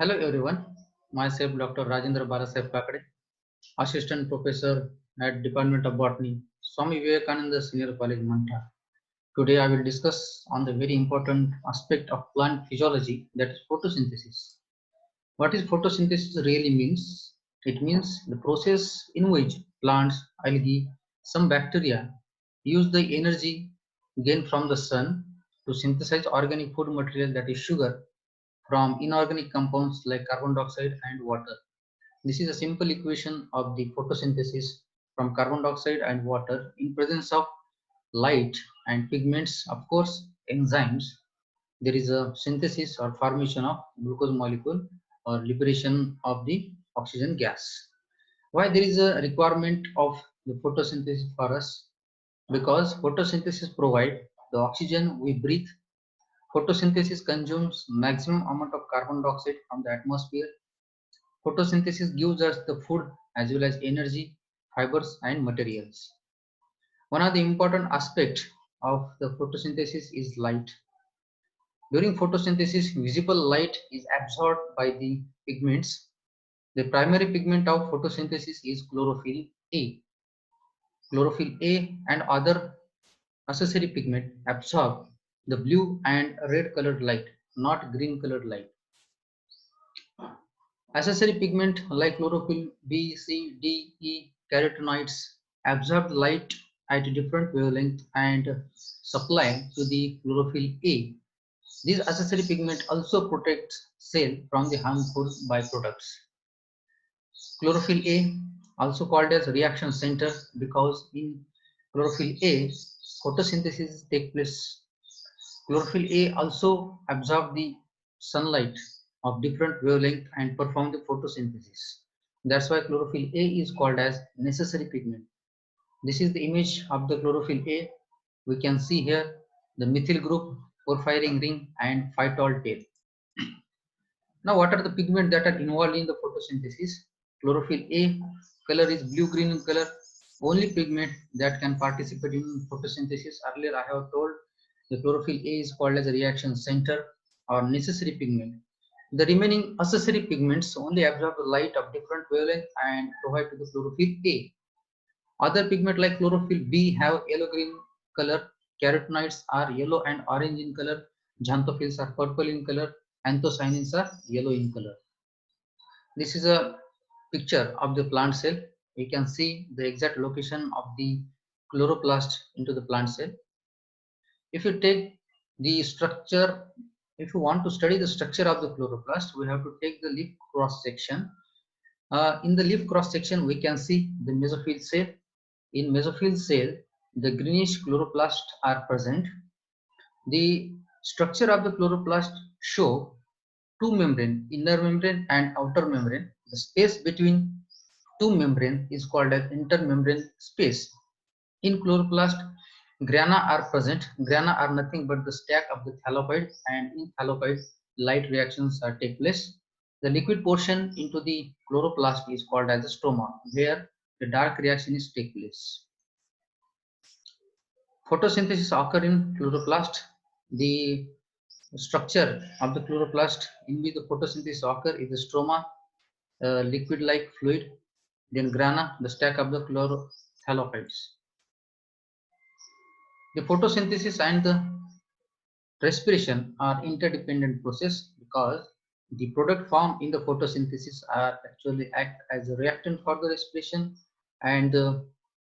Hello everyone, myself Dr. Rajendra Barasaheb Kakade, Assistant Professor at Department of Botany, Swami Vivekananda Senior College, Manta. Today I will discuss on the very important aspect of plant physiology, that is photosynthesis. What is photosynthesis really means? It means the process in which plants, algae, some bacteria use the energy gained from the sun to synthesize organic food material, that is sugar, from inorganic compounds like carbon dioxide and water. This is a simple equation of the photosynthesis from carbon dioxide and water in presence of light and pigments, of course, enzymes. There is a synthesis or formation of glucose molecule or liberation of the oxygen gas. Why there is a requirement of the photosynthesis for us? Because photosynthesis provide the oxygen we breathe. Photosynthesis consumes maximum amount of carbon dioxide from the atmosphere. Photosynthesis gives us the food as well as energy, fibers and materials. One of the important aspects of the photosynthesis is light. During photosynthesis, visible light is absorbed by the pigments. The primary pigment of photosynthesis is chlorophyll A. Chlorophyll A and other accessory pigment absorb the blue and red colored light, not green colored light. Accessory pigment like chlorophyll B, C, D, E, carotenoids absorb light at a different wavelength and supply to the chlorophyll A. These accessory pigment also protects cell from the harmful byproducts. Chlorophyll A, also called as reaction center, because in chlorophyll A, photosynthesis takes place. Chlorophyll A also absorb the sunlight of different wavelength and perform the photosynthesis. That's why chlorophyll A is called as necessary pigment. This is the image of the chlorophyll A. We can see here the methyl group, porphyrin ring and phytol tail. Now, what are the pigments that are involved in the photosynthesis? Chlorophyll A color is blue-green in color. Only pigment that can participate in photosynthesis. Earlier, I have told the chlorophyll A is called as a reaction center or necessary pigment. The remaining accessory pigments only absorb the light of different wavelength and provide to the chlorophyll A. Other pigment like chlorophyll B have yellow-green color. Carotenoids are yellow and orange in color. Xanthophylls are purple in color. Anthocyanins are yellow in color. This is a picture of the plant cell. You can see the exact location of the chloroplast into the plant cell. If you take the structure, if you want to study the structure of the chloroplast, we have to take the leaf cross section. In the leaf cross section, we can see the mesophyll cell. In mesophyll cell, the greenish chloroplast are present. The structure of the chloroplast show two membrane, inner membrane and outer membrane. The space between two membrane is called as intermembrane space. In chloroplast, grana are present. Grana are nothing but the stack of the thallopoid, and in thallopoid, light reactions take place. The liquid portion into the chloroplast is called as the stroma, where the dark reaction is take place. Photosynthesis occur in chloroplast. The structure of the chloroplast in which the photosynthesis occur is the stroma, liquid-like fluid, then grana, the stack of the chlorothallopides. The photosynthesis and the respiration are interdependent process, because the product formed in the photosynthesis are actually act as a reactant for the respiration, and the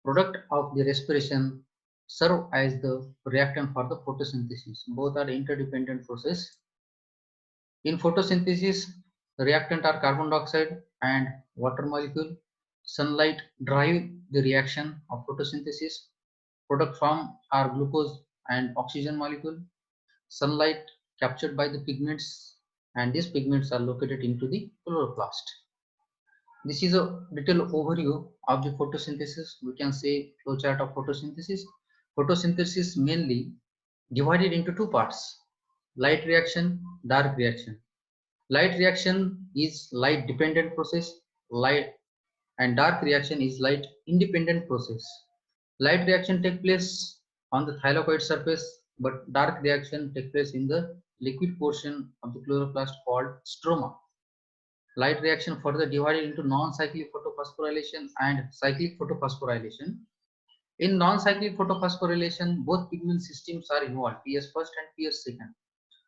product of the respiration serve as the reactant for the photosynthesis. Both are interdependent process. In photosynthesis, the reactant are carbon dioxide and water molecule. Sunlight drive the reaction of photosynthesis. Product form are glucose and oxygen molecule. Sunlight captured by the pigments, and these pigments are located into the chloroplast. This is a detailed overview of the photosynthesis. We can say flowchart of photosynthesis. Photosynthesis mainly divided into two parts: light reaction, dark reaction. Light reaction is light dependent process. Light and dark reaction is light independent process. Light reaction take place on the thylakoid surface, but dark reaction take place in the liquid portion of the chloroplast called stroma. Light reaction further divided into non-cyclic photophosphorylation and cyclic photophosphorylation. In non-cyclic photophosphorylation, both pigment systems are involved, PS first and PS second.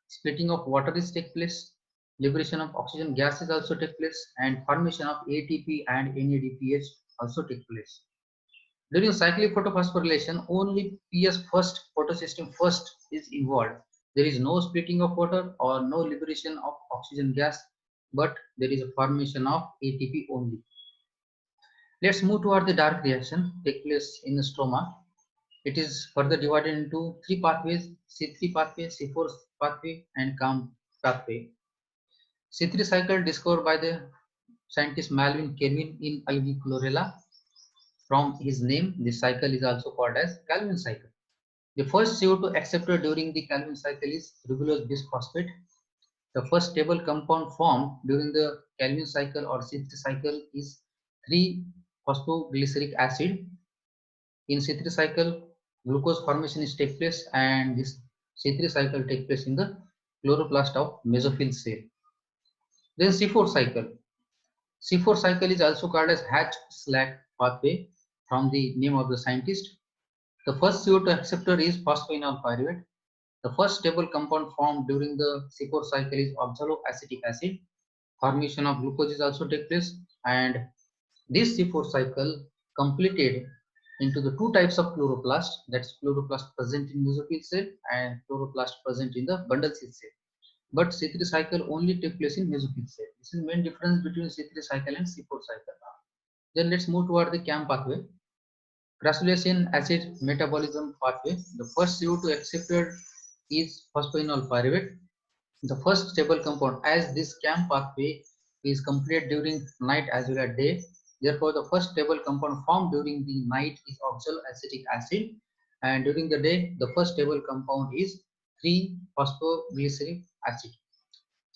Splitting of water is take place, liberation of oxygen gases also take place, and formation of ATP and NADPH also take place. During cyclic photophosphorylation, only PS first photosystem first is involved. There is no splitting of water or no liberation of oxygen gas, but there is a formation of ATP only. Let's move toward the dark reaction take place in the stroma. It is further divided into three pathways: C3 pathway, C4 pathway, and CAM pathway. C3 cycle discovered by the scientist Melvin Kelvin in algae chlorella. From his name, this cycle is also called as Calvin cycle. The first CO2 acceptor during the Calvin cycle is ribulose bisphosphate. The first stable compound formed during the Calvin cycle or C3 cycle is 3-phosphoglyceric acid. In C3 cycle, glucose formation is take place, and this C3 cycle take place in the chloroplast of mesophyll cell. Then C4 cycle. C4 cycle is also called as Hatch-Slack pathway from the name of the scientist. The first CO2 acceptor is phosphoenol pyruvate. The first stable compound formed during the C4 cycle is oxaloacetic acid. Formation of glucose is also take place, and this C4 cycle completed into the two types of chloroplast, that's chloroplast present in mesophyll cell and chloroplast present in the bundle cell. But C3 cycle only take place in mesophyll cell. This is the main difference between C3 cycle and C4 cycle. Then let's move toward the CAM pathway. Crassulacean acid metabolism pathway. The first CO2 accepted is phosphoenol pyruvate. The first stable compound, as this CAM pathway is completed during night as well as day, therefore the first stable compound formed during the night is oxaloacetic acid, and during the day the first stable compound is 3-phosphoglyceric acid.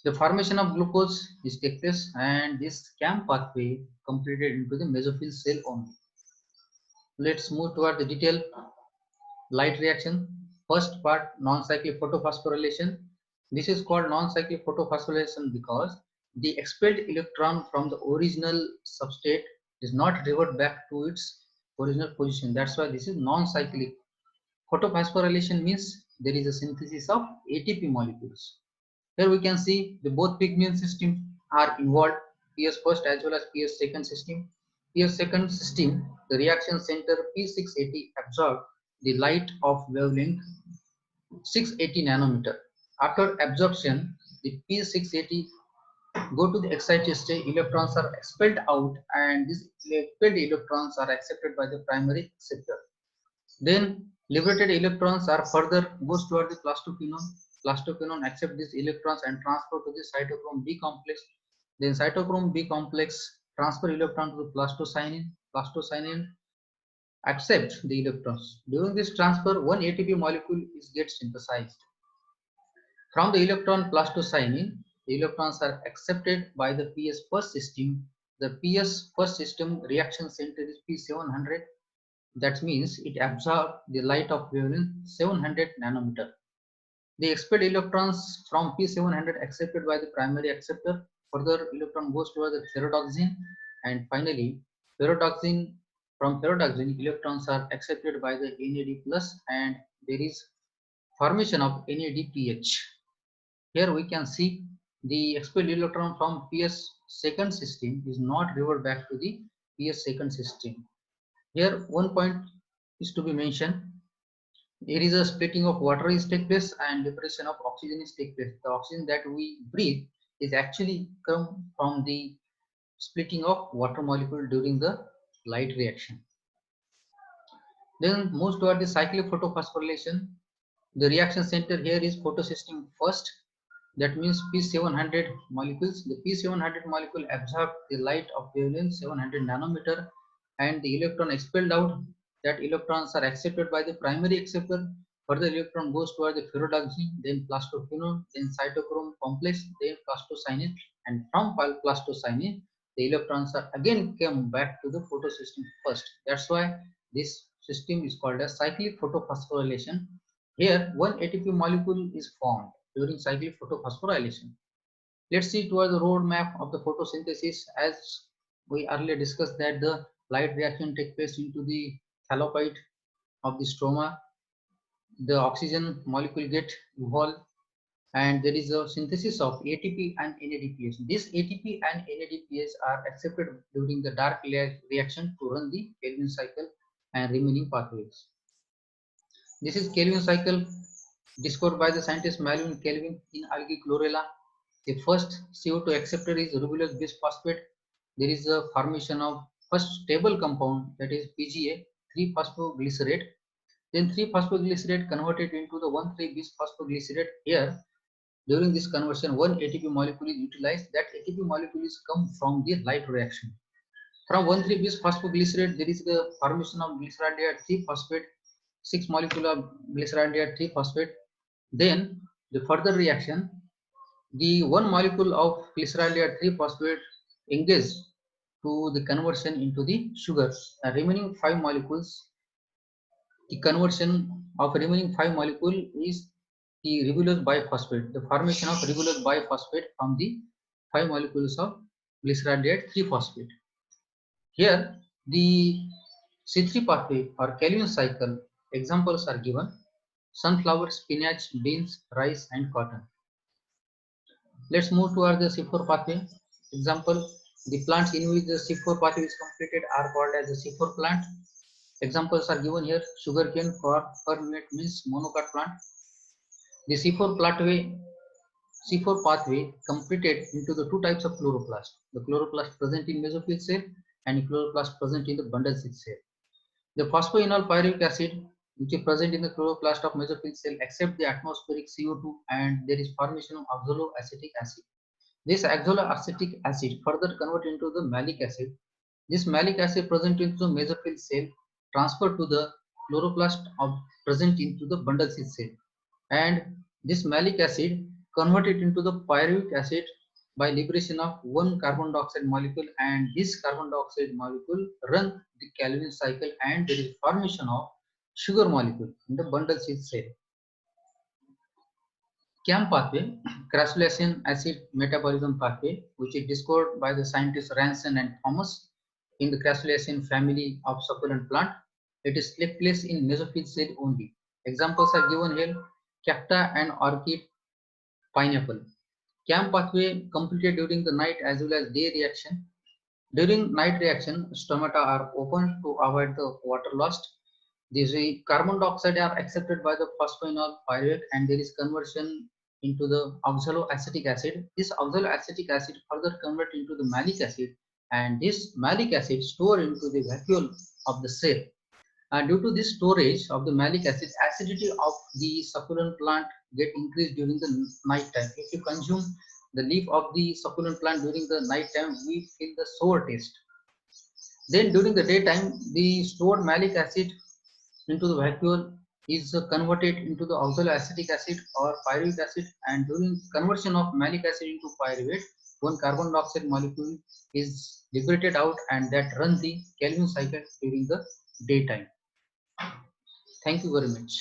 The formation of glucose is take place, and this CAM pathway completed into the mesophyll cell only. Let's move toward the detailed light reaction. First part, non-cyclic photophosphorylation. This is called non-cyclic photophosphorylation because the expelled electron from the original substrate is not revert back to its original position. That's why this is non-cyclic. Photophosphorylation means there is a synthesis of ATP molecules. Here we can see the both pigment systems are involved, PS first as well as PS second system. PS second system, the reaction center P680 absorbed the light of wavelength 680 nanometer. After absorption, the P680 go to the excited state, electrons are expelled out, and these expelled electrons are accepted by the primary acceptor. Then liberated electrons are further goes toward the plastoquinone. Plastoquinone accept these electrons and transfer to the cytochrome B complex. Then cytochrome B complex transfer electron to the plastocyanin. Plastocyanin accept the electrons. During this transfer, one ATP molecule is get synthesized. From the electron plastocyanin, the electrons are accepted by the PS first system. The PS first system reaction center is P700. That means it absorbs the light of wavelength 700 nanometer. The expelled electrons from P700 accepted by the primary acceptor. Further electron goes toward the ferredoxine, and finally ferredoxine, from ferredoxine electrons are accepted by the NAD plus, and there is formation of NADPH. Here we can see the expelled electron from PS second system is not revert back to the PS second system. Here one point is to be mentioned. There is a splitting of water is take place and liberation of oxygen is take place. The oxygen that we breathe is actually come from the splitting of water molecule during the light reaction. Then moves toward the cyclic photophosphorylation. The reaction center here is photosystem first. That means P700 molecules. The P700 molecule absorb the light of wavelength 700 nanometer, and the electron expelled out. That electrons are accepted by the primary acceptor. Further electron goes toward the ferredoxine, then plastoquinone, then cytochrome complex, then plastocyanin, and from plastocyanin, the electrons are again come back to the photosystem first. That's why this system is called as cyclic photophosphorylation. Here, one ATP molecule is formed during cyclic photophosphorylation. Let's see towards the roadmap of the photosynthesis. As we earlier discussed that the light reaction takes place into the thallopite of the stroma. The oxygen molecule get evolved and there is a synthesis of ATP and NADPH. This ATP and NADPH are accepted during the dark layer reaction to run the Kelvin cycle and remaining pathways. This is Kelvin cycle discovered by the scientist Melvin Kelvin in algae chlorella. The first CO2 acceptor is ribulose bisphosphate. There is a formation of first stable compound, that is PGA, 3-phosphoglycerate. Then 3-phosphoglycerate converted into the 1,3-bisphosphoglycerate. Here, during this conversion, one ATP molecule is utilized. That ATP molecule is come from the light reaction. From 1,3-bisphosphoglycerate, there is the formation of glyceraldehyde 3-phosphate, 6 molecule of glyceraldehyde 3-phosphate. Then the further reaction, the one molecule of glyceraldehyde 3-phosphate engage to the conversion into the sugar. The remaining 5 molecules, the conversion of remaining 5 molecule is the ribulose biphosphate, the formation of ribulose biphosphate from the 5 molecules of glyceraldehyde 3-phosphate. Here, the C3 pathway or Kelvin cycle examples are given: sunflower, spinach, beans, rice, and cotton. Let's move toward the C4 pathway. Example: the plants in which the C4 pathway is completed are called as the C4 plant. Examples are given here: sugarcane, corn, millet means monocot plant. The C4 pathway completed into the two types of chloroplast: the chloroplast present in mesophyll cell and chloroplast present in the bundle seed cell. The phosphoenol pyruvic acid, which is present in the chloroplast of mesophyll cell, accept the atmospheric CO2 and there is formation of oxaloacetic acid. This oxaloacetic acid further converted into the malic acid. This malic acid present into the mesophyll cell transferred to the chloroplast of present into the bundle seed cell, and this malic acid converted into the pyruvic acid by liberation of one carbon dioxide molecule, and this carbon dioxide molecule run the Calvin cycle and there is formation of sugar molecule in the bundle seed cell. CAM pathway, crassulacean acid metabolism pathway, which is discovered by the scientists Ranson and Thomas in the crassulacean family of succulent plant. It is take place in mesophyll cell only. Examples are given here: cacta and orchid, pineapple. CAM pathway completed during the night as well as day reaction. During night reaction, stomata are opened to avoid the water loss. These carbon dioxide are accepted by the phosphoenol pyruvate and there is conversion into the oxaloacetic acid. This oxaloacetic acid further convert into the malic acid and this malic acid stored into the vacuole of the cell. Due to this storage of the malic acid, acidity of the succulent plant get increased during the night time. If you consume the leaf of the succulent plant during the night time, we feel the sour taste. Then during the daytime, the stored malic acid into the vacuole is converted into the oxaloacetic acid or pyruvic acid, and during conversion of malic acid into pyruvate, one carbon dioxide molecule is liberated out and that runs the Kelvin cycle during the daytime. Thank you very much.